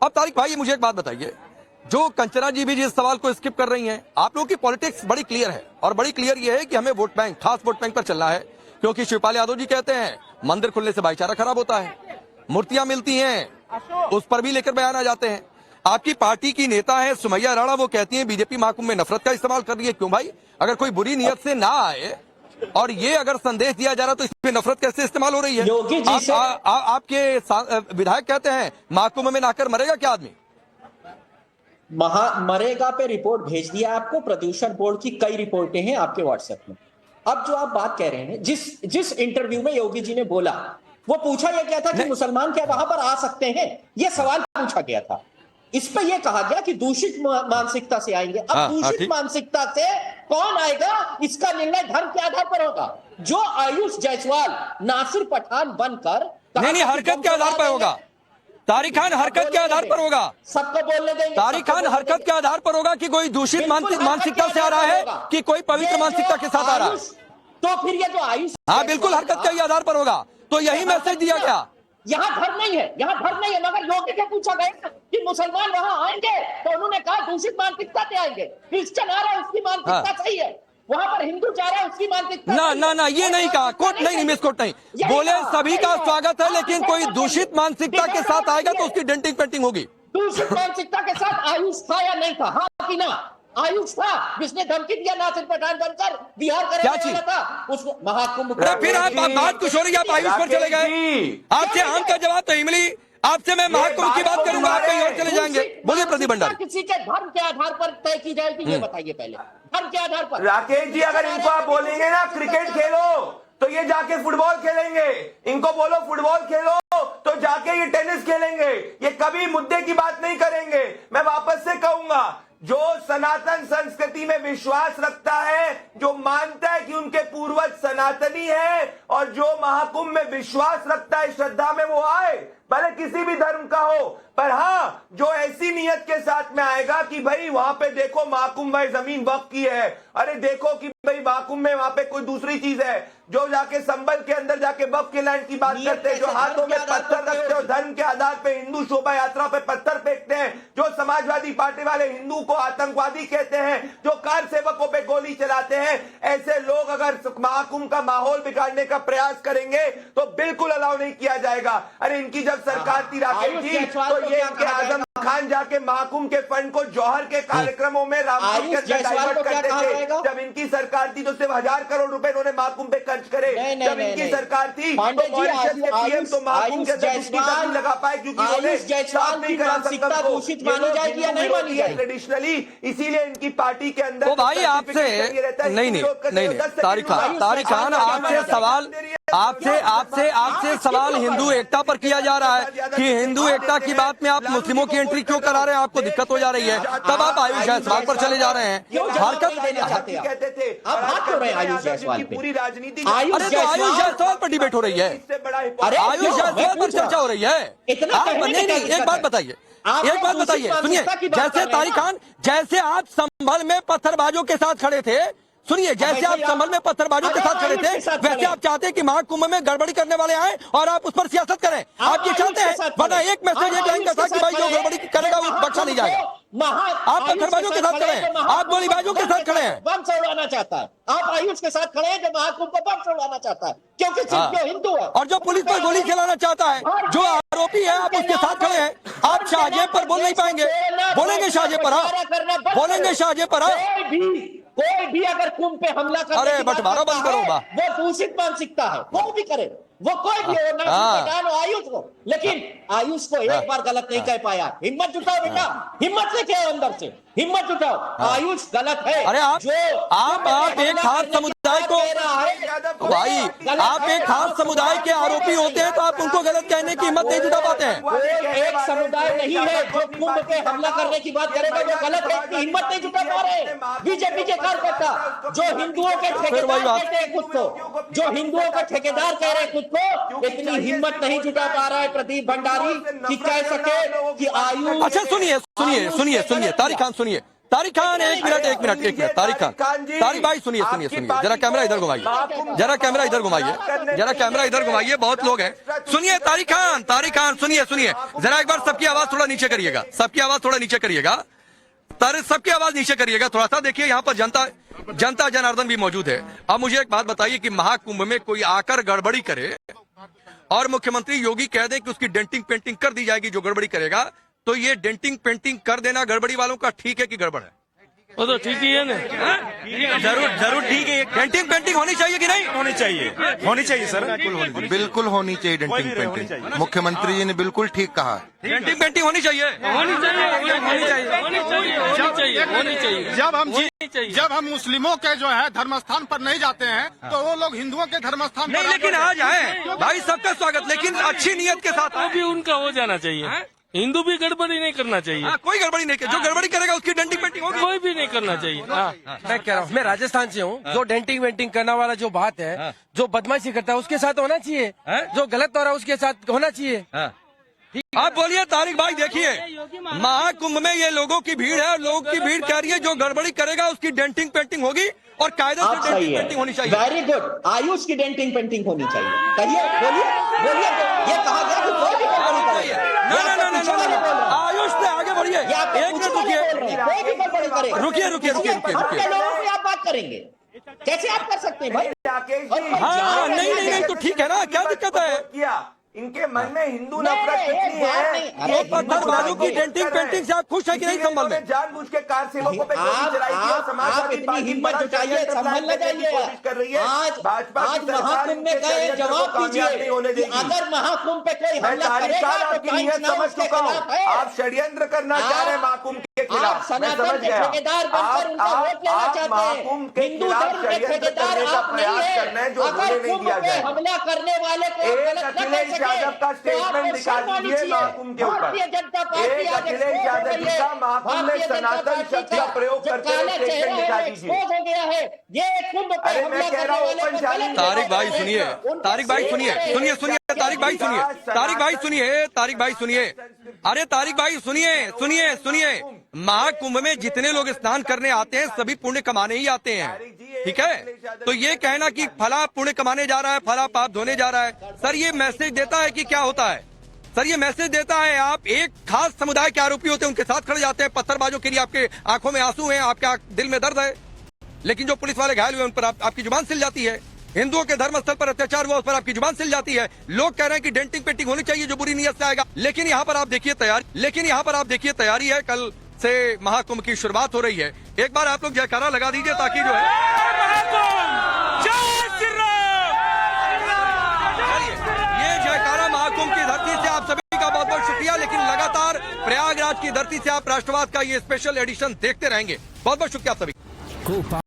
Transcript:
अब तारिक भाई मुझे एक बात बताइए, जो कंचना जी भी जिस सवाल को स्किप कर रही हैं, आप लोगों की पॉलिटिक्स बड़ी क्लियर है और बड़ी क्लियर ये है कि हमें वोट बैंक, खास वोट बैंक पर चलना है, क्योंकि शिवपाल यादव जी कहते हैं मंदिर खुलने से भाईचारा खराब होता है, मूर्तियां मिलती हैं उस पर भी लेकर बयान आ जाते हैं। आपकी पार्टी की नेता है सुमैया राणा, वो कहती हैं बीजेपी महाकुंभ में नफरत का इस्तेमाल कर रही है। क्यों भाई? अगर कोई बुरी नियत से ना आए और ये अगर संदेश दिया जा रहा तो इसमें नफरत कैसे इस्तेमाल हो रही है? योगी जी से आपके विधायक कहते हैं महाकुंभ में नहाकर मरेगा क्या आदमी? मरेगा पे रिपोर्ट भेज दिया आपको, प्रदूषण बोर्ड की कई रिपोर्टें हैं आपके व्हाट्सएप में। अब जो आप बात कह रहे हैं, जिस इंटरव्यू में योगी जी ने बोला, वो पूछा यह क्या था कि मुसलमान क्या वहां पर आ सकते हैं, यह सवाल पूछा गया था। इस पे यह कहा गया कि दूषित मानसिकता से आएंगे। अब दूषित मानसिकता से कौन आएगा, इसका निर्णय धर्म के आधार पर होगा। जो आयुष जायसवाल नासिर पठान बनकर नहीं, हरकत के आधार पर होगा। तारिक खान हरकत के आधार पर होगा, सबको बोलने देंगे। तारिक खान हरकत के आधार पर होगा कि कोई दूषित मानसिकता से आ रहा है कि कोई पवित्र मानसिकता के साथ आ रहा है। तो फिर ये जो आयुष, हाँ बिल्कुल हरकत के आधार पर होगा। तो यही मैसेज दिया गया। यहाँ धर्म नहीं है, यहाँ धर्म नहीं है। मगर योगी से पूछा गया कि मुसलमान वहां आएंगे, तो उन्होंने कहा दूषित मानसिकता से आएंगे। क्रिश्चियन आ रहा है, उसकी मानसिकता सही है। वहां पर हिंदू जा रहा है, उसकी मानसिकता ना ये नहीं कहा, कोट नहीं, मिस कोट नहीं बोले। सभी का स्वागत है, लेकिन कोई दूषित मानसिकता के साथ आएगा तो उसकी डेंटिंग पेंटिंग होगी। दूषित मानसिकता के साथ आयुष था या नहीं था? हाँ कि ना? आयुष था जिसने धमकी दिया नासिर पठान बनकर बिहार करेगा था उसको महाकुंभ। फिर आप बात कुछ हो रही है, आप आयुष पर चले गए। आपसे आम का जवाब तो इमली, आपसे मैं महाकुंभ की बात करूंगा, आप कहीं और चले जाएंगे। बोलिए प्रदीप भंडारी। किसी के धर्म के आधार पर तय की जाएगी, ये बताइए पहले। धर्म के आधार पर राकेश जी, अगर इनको आप बोलेंगे ना क्रिकेट खेलो तो ये जाके फुटबॉल खेलेंगे, इनको बोलो फुटबॉल खेलो तो जाके ये टेनिस खेलेंगे। ये कभी मुद्दे की बात नहीं करेंगे। मैं वापस से कहूंगा, जो सनातन संस्कृति में विश्वास रखता है, जो मानता है कि उनके पूर्वज सनातनी है, और जो महाकुंभ में विश्वास रखता है, श्रद्धा में, वो आए, भले किसी भी धर्म का हो। पर हाँ, जो ऐसी नियत के साथ में आएगा कि भाई वहां पे देखो महाकुंभ में जमीन वक्फ की है, अरे देखो कि भाई महाकुंभ में वहां पे कोई दूसरी चीज है, जो जाके संबल के अंदर जाके वक्फ के लैंड की बात करते हैं, जो हाथों में पत्थर रखते हो, धर्म के आधार पे हिंदू शोभा यात्रा पे पत्थर फेंकते हैं, जो समाजवादी पार्टी वाले हिंदू को आतंकवादी कहते हैं, जो कार सेवकों पे गोली चलाते हैं, ऐसे लोग अगर महाकुंभ का माहौल बिगाड़ने का प्रयास करेंगे तो बिल्कुल अलाउ नहीं किया जाएगा। अरे इनकी जब सरकार थी राकेश जी, तो ये इनके आजम खान जाके महाकुंभ के फंड को जौहर के कार्यक्रमों में रामपुर के अंदर डाइवर्ट करते थे। जब इनकी सरकार थी तो सिर्फ 1000 करोड़ रुपए इन्होंने महाकुंभ पे खर्च करे। जब इनकी सरकार थी तो मॉरिशस के पीएम तो महाकुंभ के अंदर उसकी नहीं लगा पाए, क्योंकि उन्होंने साफ नहीं करा सकता दूषित मानी जाएगी या नहीं मानी जाएगी ट्रेडिशनली। इसीलिए इनकी पार्टी के अंदर तो भाई आपसे नहीं तारिक खान आपसे सवाल हिंदू एकता पर किया जा रहा है कि हिंदू एकता की बात में आप मुस्लिमों की एंट्री क्यों करा रहे हैं, आपको दिक्कत हो जा रही है, तब आप आयुष जायसवाल पर चले जा रहे हैं। हरकत कहते थे, आप बात कर रहे हैं आयुष जायसवाल पे। पूरी राजनीति, अरे तो आयुष जायसवाल पर डिबेट हो रही है, आयुष जायसवाल पर चर्चा हो रही है। नहीं, एक बात बताइए, सुनिए, जैसे तारिक खान, जैसे आप संभल में पत्थरबाजों के साथ खड़े थे, सुनिए, जैसे आप संभल में पत्थरबाजों के साथ खड़े थे, वैसे आप चाहते हैं कि महाकुंभ में गड़बड़ी करने वाले आए और आप उस पर सियासत करें। आप ये चाहते हैं, वरना एक मैसेज एक लाइन का था कि भाई जो गड़बड़ी करेगा वो बख्शा नहीं जाएगा। आप पत्थरबाजों के साथ खड़े हैं, आप गोलीबाजों के साथ खड़े हैं। बम उड़ाना चाहता है, आप आयुष के साथ खड़े हैं जो महाकुंभ को बम उड़ाना चाहता है, क्योंकि सिर्फ जो हिंदू है और जो पुलिस पर गोली चलाना चाहता है, जो आरोपी है, आप उसके साथ खड़े हैं। आप शाहजेब पर बोल नहीं पाएंगे, बोलेंगे शाहजेब पर, आप बोलेंगे शाहजेब पर। कोई भी अगर कुंभ पे हमला करे, अरे बंटवारा बंद करो, वो दूषित मानसिकता है, कोई भी करे, वो कोई भी हो, नासिर पठान हो, आयुष हो। लेकिन आयुष को एक बार गलत नहीं कह पाया। हिम्मत जुटाओ बेटा, हिम्मत से क्या अंदर से हिम्मत जुटाओ। आयुष गलत है। अरे आप एक खास समुदाय को, भाई आप एक खास समुदाय के आरोपी होते हैं तो आप उनको गलत कहने की हिम्मत नहीं जुटा पाते हैं। एक समुदाय नहीं है जो कुंभ पे हमला करने की बात करेगा, वो गलत है, हिम्मत नहीं जुटा पा रहे। बीजेपी के कार्यकर्ता जो हिंदुओं के ठेकेदार कहते हैं खुद को, जो हिंदुओं का ठेकेदार कह रहे हैं खुद को, इतनी हिम्मत नहीं जुटा पा रहा है प्रदीप भंडारी कि कह सके कि आयुष। अच्छा सुनिए तारिक खान, सुनिए, तारिक खान एक मिनट तारिक भाई सुनिए जरा कैमरा इधर घुमाइए, जरा कैमरा इधर घुमाइए, बहुत लोग हैं। सुनिए तारिक खान सुनिए जरा एक बार सबकी आवाज थोड़ा नीचे करिएगा, सबकी आवाज नीचे करिएगा थोड़ा सा। देखिए यहाँ पर जनता जनार्दन भी मौजूद है। अब मुझे एक बात बताइए कि महाकुंभ में कोई आकर गड़बड़ी करे और मुख्यमंत्री योगी कह दे कि उसकी डेंटिंग पेंटिंग कर दी जाएगी जो गड़बड़ी करेगा, तो ये डेंटिंग पेंटिंग कर देना गड़बड़ी वालों का ठीक है कि गड़बड़ है? वो तो ठीक ही है ना, जरूर ठीक है। डेंटिंग पेंटिंग होनी चाहिए कि नहीं होनी चाहिए सर, बिल्कुल होनी चाहिए डेंटिंग पेंटिंग। मुख्यमंत्री जी ने बिल्कुल ठीक कहा, डेंटिंग पेंटिंग होनी चाहिए। जब हम मुस्लिमों के जो है धर्म स्थान पर नहीं जाते हैं तो वो लोग हिंदुओं के धर्म स्थान नहीं, पर लेकिन आ जाए भाई, सबका स्वागत, लेकिन अच्छी नियत के साथ। वो भी उनका हो जाना चाहिए। हिंदू भी गड़बड़ी नहीं करना चाहिए। कोई गड़बड़ी नहीं, जो गड़बड़ी करेगा उसकी डेंटिंग पेंटिंग होगी। कोई भी नहीं करना चाहिए। मैं कह रहा हूँ, मैं राजस्थान से हूँ। जो डेंटिंग वेंटिंग करने वाला जो बात है, जो बदमाशी करता है उसके साथ होना चाहिए, जो गलत हो रहा है उसके साथ होना चाहिए। आप बोलिए तारिक भाई, देखिए महाकुंभ में ये लोगों की भीड़ है और लोगों की भीड़ कह रही है जो गड़बड़ी करेगा उसकी डेंटिंग पेंटिंग होगी और कायदे से डेंटिंग पेंटिंग होनी चाहिए। वेरी गुड, आयुष की डेंटिंग पेंटिंग होनी चाहिए। कहिए, बोलिए। ये कहा गया कि कोई भी गड़बड़ी करेगा। आयुष से आगे बढ़िए, एक मिनट रुकिए, कोई भी गड़बड़ी करेगा। रुकिए। हम लोगों से आप बात करेंगे, कैसे आप कर सकते हैं भाई? हाँ नहीं तो ठीक है ना, क्या दिक्कत है? किया इनके मन में हिंदू नफरत कितनी है। ये पत्थरबाजों की डेंटिंग पेंटिंग से आप खुश है कि नहीं? संभल में जानबूझ के कार सेवकों पे गोली चलाई थी और समाजवादी पार्टी हिम्मत जुटाइए, संभल न जाइए। कोशिश कर रही है। भाजपा आज महाकुंभ में गए, जवाब दीजिए। अगर महाकुंभ पे कोई हमला करेगा तो नीयत समझ चुका हूँ। आप षड्यंत्र करना चाह रहे हैं महाकुंभ के खिलाफ, सनातन के ठेकेदार बनकर उनका वोट लेना चाहते हैं। हिंदू धर्म के ठेकेदार आप नहीं है। अगर कुंभ पे हमला करने वाले को गलत न कह यादव का स्टेटमेंट निकाल दीजिए महाकुंभ के ऊपर। एक अखिलेश यादव जी का महाकुंभ में सनातन शब्द का प्रयोग करते हुए स्टेटमेंट निकाल दीजिए। हो गया है ये कुंभ पे अरे मैं कह रहा हूँ ओपन चैलेंज। तारिक भाई सुनिए, तारिक भाई सुनिए, अरे तारिक भाई सुनिए, महाकुंभ में जितने लोग स्नान करने आते हैं सभी पुण्य कमाने ही आते हैं, ठीक है? तो ये कहना कि फला पुण्य कमाने जा रहा है, फला पाप धोने जा रहा है, सर ये मैसेज देता है कि क्या होता है? सर ये मैसेज देता है आप एक खास समुदाय के आरोपी होते हैं उनके साथ खड़े जाते हैं, पत्थरबाजों के लिए आपके आंखों में आंसू हैं, आपके दिल में दर्द है, लेकिन जो पुलिस वाले घायल हुए उन पर आपकी जुबान सिल जाती है। हिंदुओं के धर्म स्थल पर अत्याचार हुआ उस पर आपकी जुबान सिल जाती है। लोग कह रहे हैं कि डेंटिंग पेंटिंग होनी चाहिए जो बुरी नीयत से आएगा, लेकिन यहाँ पर आप देखिए तैयारी है, कल से महाकुंभ की शुरुआत हो रही है। एक बार आप लोग जयकारा लगा दीजिए ताकि जो है ये जयकारा महाकुंभ की धरती से आप सभी का बहुत बहुत शुक्रिया। लेकिन लगातार प्रयागराज की धरती से आप राष्ट्रवाद का ये स्पेशल एडिशन देखते रहेंगे। बहुत बहुत शुक्रिया आप सभी।